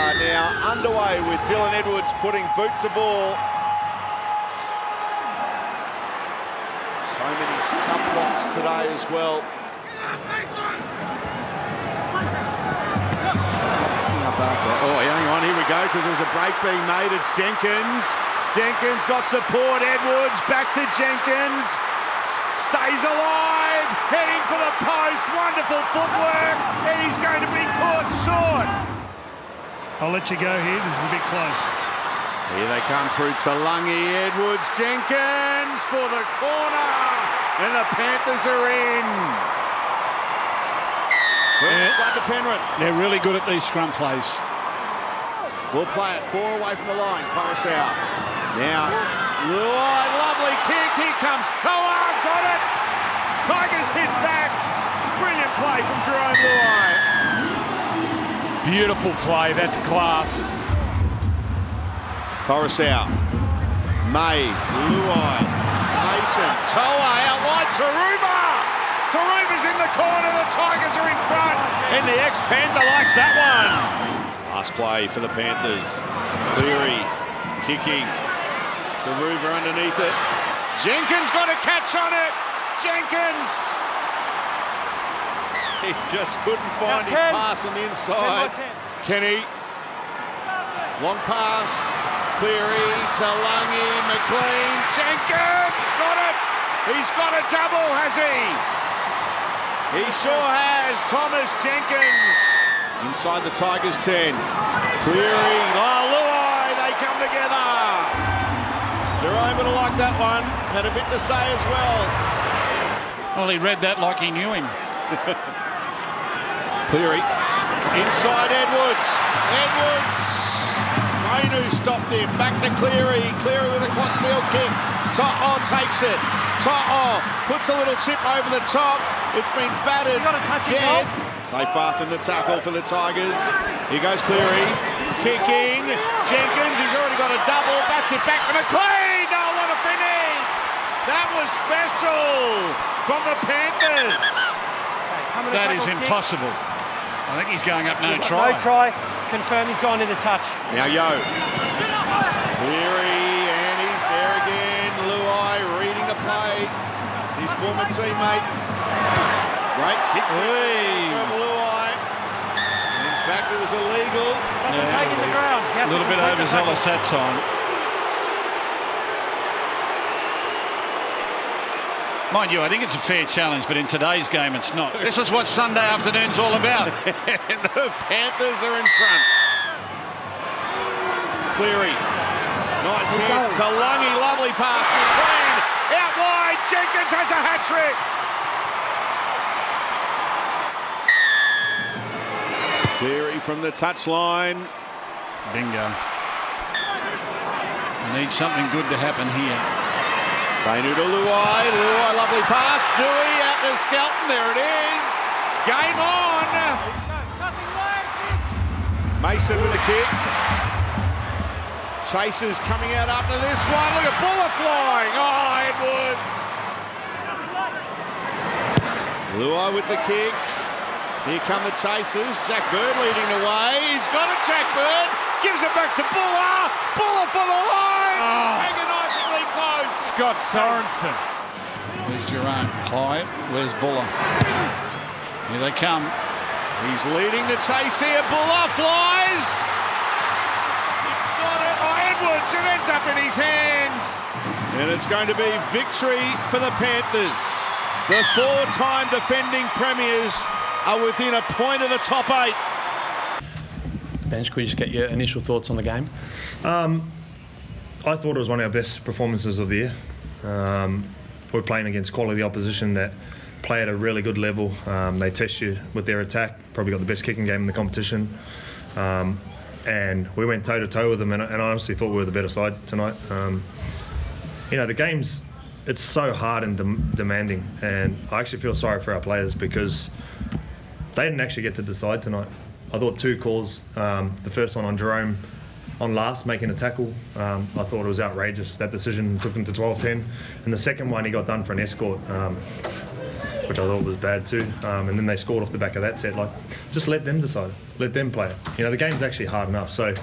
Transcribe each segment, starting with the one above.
are now underway with Dylan Edwards putting boot to ball. So many subplots today as well. Oh, hang on, here we go, because there's a break being made. It's Jenkins. Jenkins got support. Edwards back to Jenkins. Stays alive, heading for the post. Wonderful footwork, and he's going to be caught short. I'll let you go here. This is a bit close. Here they come through to Lungy. Edwards, Jenkins for the corner, and the Panthers are in. Back to Penrith. They're really good at these scrum plays. We'll play it 4 away from the line. Coruscant. Now, Luai, lovely kick. Here comes Toa. Got it. Tigers hit back. Brilliant play from Jerome Luai. Beautiful play. That's class. Coruscant. May. Luai. Mason. Toa out wide. Taruva. Taruva's in the corner. The Tigers are in front. And the ex-Panther likes that one. Last play for the Panthers. Cleary kicking. Taruva underneath it. Jenkins got a catch on it. Jenkins. He just couldn't find his pass on the inside. Kenny. Long pass. Cleary to Lungy. McLean. Jenkins got it. He's got a double, has he? He sure has. Thomas Jenkins. Inside the Tigers 10. Cleary. Luai. They come together. Jerome would have liked that one. Had a bit to say as well. Well, he read that like he knew him. Cleary. Inside Edwards. Edwards. Fainu stopped him. Back to Cleary. Cleary with a crossfield kick. To'o takes it. To'o puts a little chip over the top. It's been battered. Dead. Safe path in the tackle for the Tigers. Here goes Cleary. Kicking. Jenkins, he's already got a double. Bats it back to McLean. Oh, what a finish. That was special from the Panthers. That is impossible. I think he's going up no try. No try. Confirm he's gone into touch. Now Yo. Cleary, and he's there again. Luai reading the play. His former teammate. Great kick from Luai. In fact, it was illegal. Doesn't take it to the ground. A little bit overzealous that time. Mind you, I think it's a fair challenge, but in today's game it's not. This is what Sunday afternoon's all about. And the Panthers are in front. Cleary. Nice hands to Lungy. Lovely pass. McLean out wide. Jenkins has a hat-trick. Cleary from the touchline. Bingo. Need something good to happen here. Fainu to Luai. Luai, lovely pass. Dewey out to Skelton. There it is. Game on. Mason with a kick. Chasers coming out after this one. Look at Buller flying. Oh, Edwards. Luai with the kick. Here come the chasers. Jack Bird leading the way. He's got it, Jack Bird. Gives it back to Buller. Buller for the line. Agonisingly close. Scott Sorensen. There's Jerome. High. Where's Buller? Here they come. He's leading the chase here. Buller flies. It's got it. Oh, Edwards. It ends up in his hands. And it's going to be victory for the Panthers. The 4-time defending premiers are within a point of the top 8. Bench, could we just get your initial thoughts on the game? I thought it was one of our best performances of the year. We're playing against quality opposition that play at a really good level. They test you with their attack. Probably got the best kicking game in the competition. And we went toe-to-toe with them, and I honestly thought we were the better side tonight. The game's it's so hard and demanding, and I actually feel sorry for our players because they didn't actually get to decide tonight. I thought 2 calls, the first one on Jerome on last, making a tackle, I thought it was outrageous. That decision took them to 12-10, and the second one he got done for an escort. which I thought was bad too. And then they scored off the back of that set. Like, just let them decide, let them play it. You know, the game's actually hard enough. So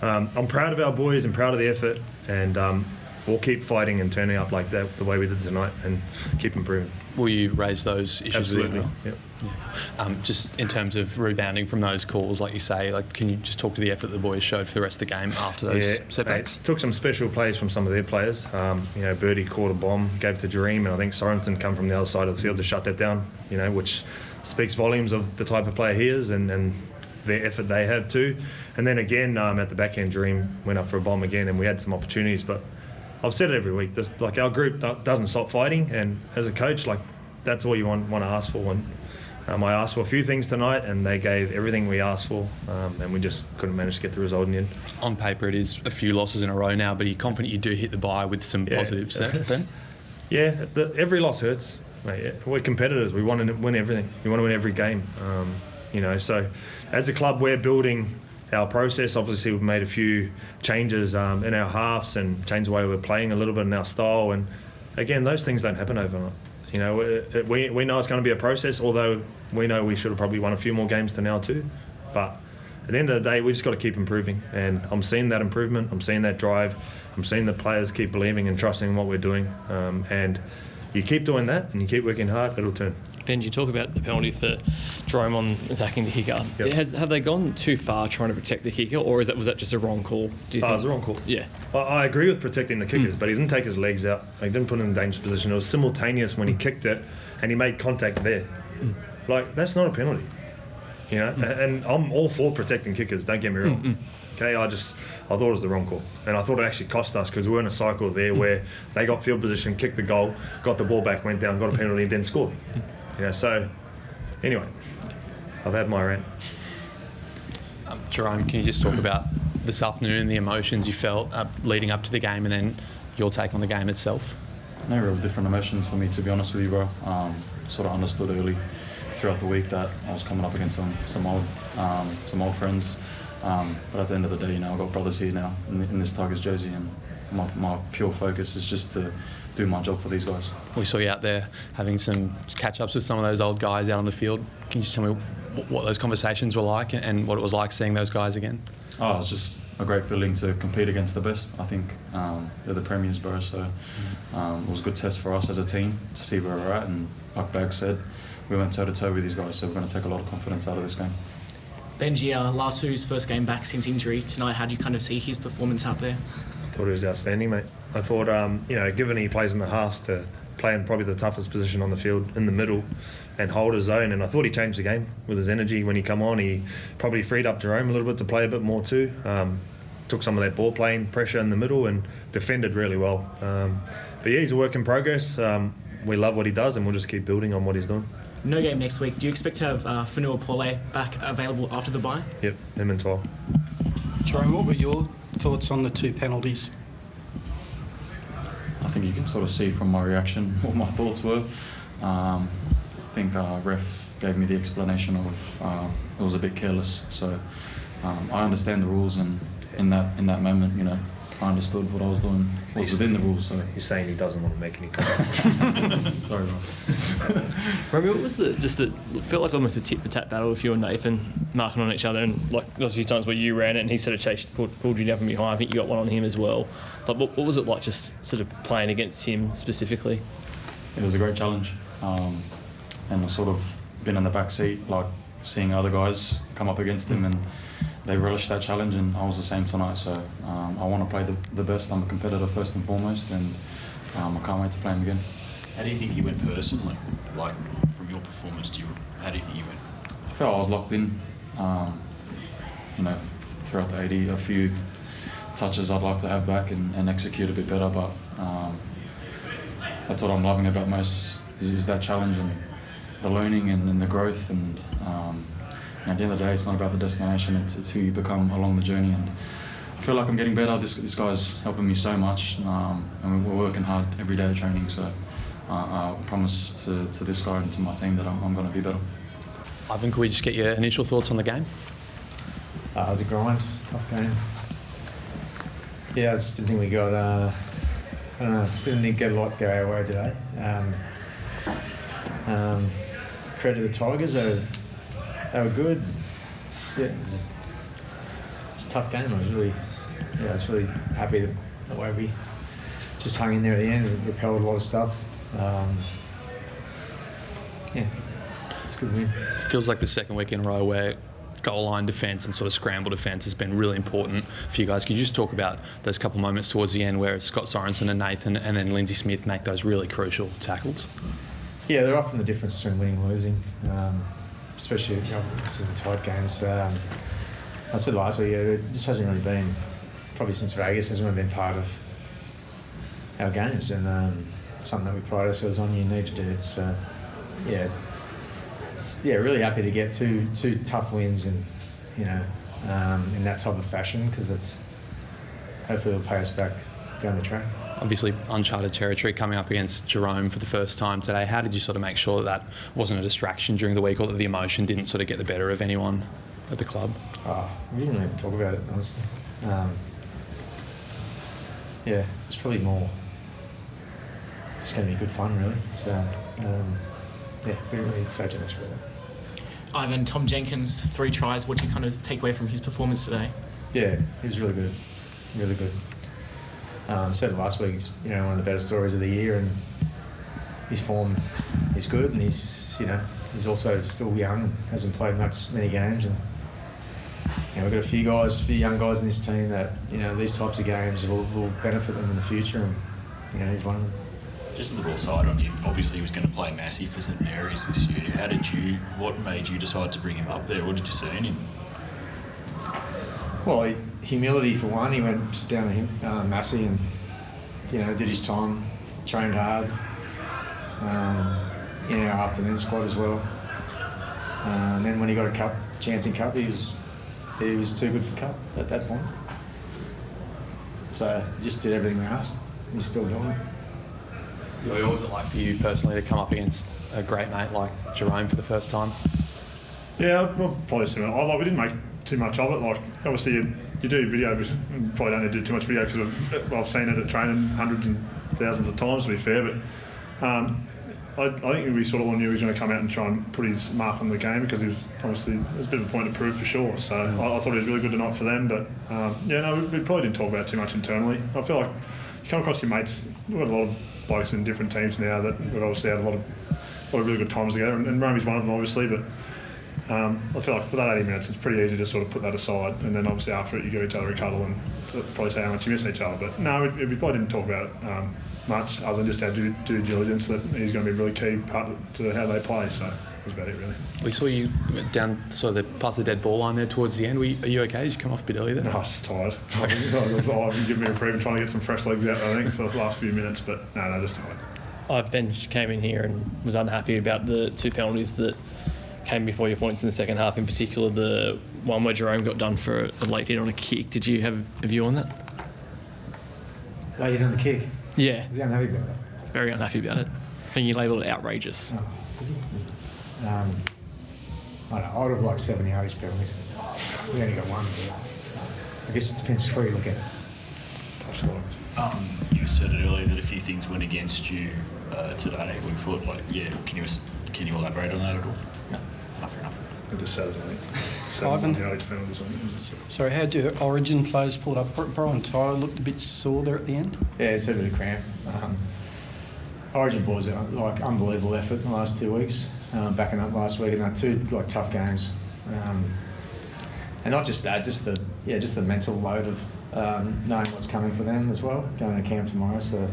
I'm proud of our boys and proud of the effort, and we'll keep fighting and turning up like that the way we did tonight, and keep improving. Will you raise those issues? Absolutely. With you? Yep. Just in terms of rebounding from those calls, like you say, like, can you just talk to the effort the boys showed for the rest of the game after those setbacks? Took some special plays from some of their players. You know, Birdie caught a bomb, gave it to Jerome, and I think Sorensen come from the other side of the field to shut that down. You know, which speaks volumes of the type of player he is, and the effort they have too. And then again, at the back end, Jerome went up for a bomb again, and we had some opportunities. But I've said it every week. Like, our group doesn't stop fighting, and as a coach, like, that's all you want to ask for. And I asked for a few things tonight, and they gave everything we asked for, and we just couldn't manage to get the result in the end. On paper, it is a few losses in a row now, but are you confident you do hit the bye with some positives there, Ben? Yeah, every loss hurts. Mate. We're competitors. We want to win everything. We want to win every game. You know, so as a club, we're building our process. Obviously, we've made a few changes in our halves and changed the way we're playing a little bit in our style. And again, those things don't happen overnight. You know, we know it's going to be a process, although we know we should have probably won a few more games to now too. But at the end of the day, we just got to keep improving. And I'm seeing that improvement. I'm seeing that drive. I'm seeing the players keep believing and trusting in what we're doing. And you keep doing that and you keep working hard, it'll turn. Ben, you talk about the penalty for Jerome on attacking the kicker. Yep. Have they gone too far trying to protect the kicker, or was that just a wrong call? Do you think? It was a wrong call. Yeah. I agree with protecting the kickers, but he didn't take his legs out. He didn't put him in a dangerous position. It was simultaneous when he kicked it and he made contact there. Like, that's not a penalty. You know, and I'm all for protecting kickers, don't get me wrong. Okay, I thought it was the wrong call. And I thought it actually cost us, because we were in a cycle there where they got field position, kicked the goal, got the ball back, went down, got a penalty, and then scored. You know, so anyway, I've had my rant. Jerome, can you just talk about this afternoon and the emotions you felt leading up to the game, and then your take on the game itself? No real different emotions for me, to be honest with you, bro. Sort of understood early throughout the week that I was coming up against some old friends. But at the end of the day, you know, I've got brothers here now in this Tigers jersey, and my pure focus is just to do my job for these guys. We saw you out there having some catch-ups with some of those old guys out on the field. Can you just tell me what those conversations were like and what it was like seeing those guys again? Oh, it's just a great feeling to compete against the best. I think they're the Premiers, bro, so it was a good test for us as a team to see where we're at, and like Bag said, we went toe-to-toe with these guys, so we're going to take a lot of confidence out of this game. Benji, Lasu's first game back since injury tonight. How do you kind of see his performance out there? I thought he was outstanding, mate. I thought, you know, given he plays in the halves, to play in probably the toughest position on the field, in the middle, and hold his own. And I thought he changed the game with his energy when he come on. He probably freed up Jerome a little bit to play a bit more too. Took some of that ball playing pressure in the middle and defended really well. But yeah, he's a work in progress. We love what he does, and we'll just keep building on what he's doing. No game next week. Do you expect to have Fanua Pole back available after the bye? Yep, him and Twal. Jerome, what were your thoughts on the two penalties? I think you can sort of see from my reaction what my thoughts were. I think ref gave me the explanation of it was a bit careless. So I understand the rules, and in that moment, you know, I understood what I was doing was within the rules. So you're saying he doesn't want to make any comments? Sorry, Ross. Remember, what was it felt like almost a tit for tat battle with you and Nathan marking on each other, and like there was a few times where you ran it and he sort of pulled you down from behind. I think you got one on him as well. Like, what was it like just sort of playing against him specifically? It was a great challenge, and I've sort of been in the back seat, like seeing other guys come up against him, and they relished that challenge, and I was the same tonight. So I want to play the best. I'm a competitor first and foremost, and I can't wait to play him again. How do you think he went personally? Like, from your performance, how do you think he went? I felt I was locked in. You know, throughout the 80, a few touches I'd like to have back and execute a bit better, but that's what I'm loving about most is that challenge and the learning and the growth, and at the end of the day, it's not about the destination, it's who you become along the journey, and I feel like I'm getting better. This guy's helping me so much, and we're working hard every day of training, so I promise to this guy and to my team that I'm going to be better. Ivan, could we just get your initial thoughts on the game? It was a grind, tough game. Yeah, I just didn't think we got, I don't know, didn't think get a lot go our way today. Credit to the Tigers, they were good. It's a tough game. I was really happy the way we just hung in there at the end and repelled a lot of stuff. It's a good win. Feels like the second week in a row where goal line defence and sort of scramble defence has been really important for you guys. Could you just talk about those couple moments towards the end where it's Scott Sorensen and Nathan and then Lindsay Smith make those really crucial tackles? Yeah, they're often the difference between winning and losing, especially in tight games. I said last week, it just hasn't really been, probably since Vegas, hasn't really been part of our games, and it's something that we pride ourselves on. You need to do. So, really happy to get two tough wins, and in that type of fashion, because it's hopefully it'll pay us back down the track. Obviously uncharted territory coming up against Jerome for the first time today. How did you sort of make sure that wasn't a distraction during the week, or that the emotion didn't sort of get the better of anyone at the club? We didn't even talk about it, honestly. It's probably more. It's going to be good fun, really. So, we're really excited to about that. Ivan, Tom Jenkins, 3 tries. What do you kind of take away from his performance today? Yeah, he was really good. Really good. Said last week, he's one of the better stories of the year, and his form is good, and he's also still young, hasn't played many games, and we've got a few young guys in this team that these types of games will benefit them in the future, and he's one of them. Just a little aside on him. Obviously, he was going to play massive for St Mary's this year. What made you decide to bring him up there? What did you see in him? Well, humility for one. He went down to him, Massey, and did his time, trained hard. Afternoon squad as well. And then when he got a chance in cup, he was too good for cup at that point. So he just did everything we asked. He's still doing it. What was it like for you personally to come up against a great mate like Jerome for the first time? Yeah, well, probably similar. We didn't make too much of it. Like, obviously, you do video, but you probably don't need to do too much video because I've seen it at training hundreds and thousands of times, to be fair. But I think we sort of all knew he was going to come out and try and put his mark on the game, because he was obviously, it was a bit of a point of proof for sure. So I thought he was really good tonight for them. But we probably didn't talk about it too much internally. I feel like you come across your mates. We've got a lot of blokes in different teams now that we've obviously had a lot of really good times together, and Romy's one of them, obviously. But I feel like for that 80 minutes, it's pretty easy to sort of put that aside, and then obviously after it, you give each other a cuddle and probably say how much you miss each other. But no, we probably didn't talk about it much, other than just our due diligence that he's going to be a really key part to how they play. So that was about it, really. We saw you down sort of past the dead ball line there towards the end. Are you okay? Did you come off a bit early there? No, I was tired. I've been giving me a reprieve and trying to get some fresh legs out, I think, for the last few minutes. But no, just tired. I've came in here and was unhappy about the 2 penalties that came before your points in the second half, in particular the one where Jerome got done for a late hit on a kick. Did you have a view on that? Late hit on the kick? Yeah. Was he unhappy about that? Very unhappy about it. I think you labelled it outrageous. Oh, did you? I don't know, I would have liked 7 yardage penalties. We only got one, but I guess it depends where you look at it. You said it earlier that a few things went against you today. We thought, can you elaborate on that at all? No. Nothing. I just said it, I think. Ivan. 7 yardage penalties on it. So how do your Origin players pulled up? Brian Tyler looked a bit sore there at the end. Yeah, it's a bit of cramp. Origin boys are unbelievable effort in the last 2 weeks, backing up last week, and they're 2 tough games. And not just that, just the mental load of knowing what's coming for them as well, going to camp tomorrow. So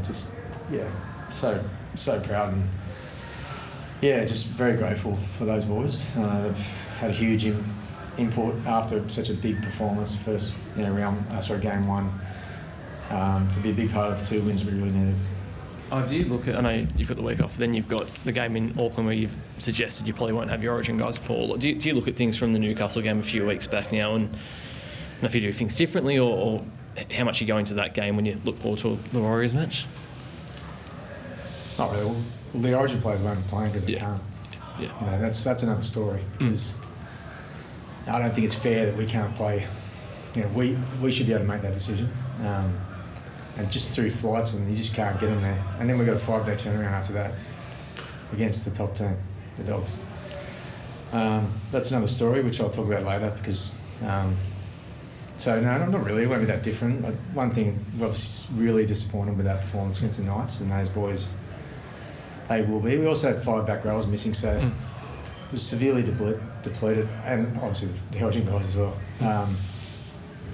so proud, and just very grateful for those boys. They've had a huge import after such a big performance, first game 1, to be a big part of 2 wins we really needed. Do you look at, I know you've got the week off, then you've got the game in Auckland where you've suggested you probably won't have your Origin guys fall. Do you look at things from the Newcastle game a few weeks back now, and if you do things differently, or how much you go into that game when you look forward to the Warriors match? Not really. Well, the Origin players won't be playing because they can't. Yeah. That's another story. Because I don't think it's fair that we can't play. We should be able to make that decision. And just through flights, and you just can't get them there. And then we've got a 5-day turnaround after that. against the top team, the Dogs. That's another story which I'll talk about later because. So no, not really. It won't be that different. But one thing, we're obviously really disappointed with that performance against the Knights, and those boys, they will be. We also had 5 back rows missing, so it was severely depleted, and obviously the Belgian guys as well.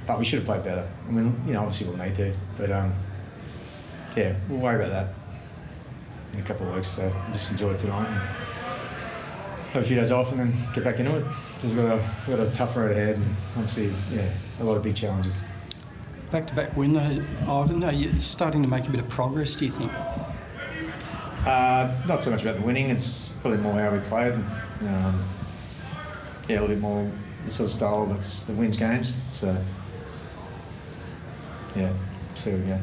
But we should have played better. I mean, obviously we'll need to, but yeah, we'll worry about that in a couple of weeks. So just enjoy it tonight. And have a few days off and then get back into it. Because we've got a tough road ahead and obviously, a lot of big challenges. Back-to-back win though, Ivan, are you starting to make a bit of progress, do you think? Not so much about the winning, it's probably more how we played. A little bit more the sort of style that wins games. So, yeah, see where we go.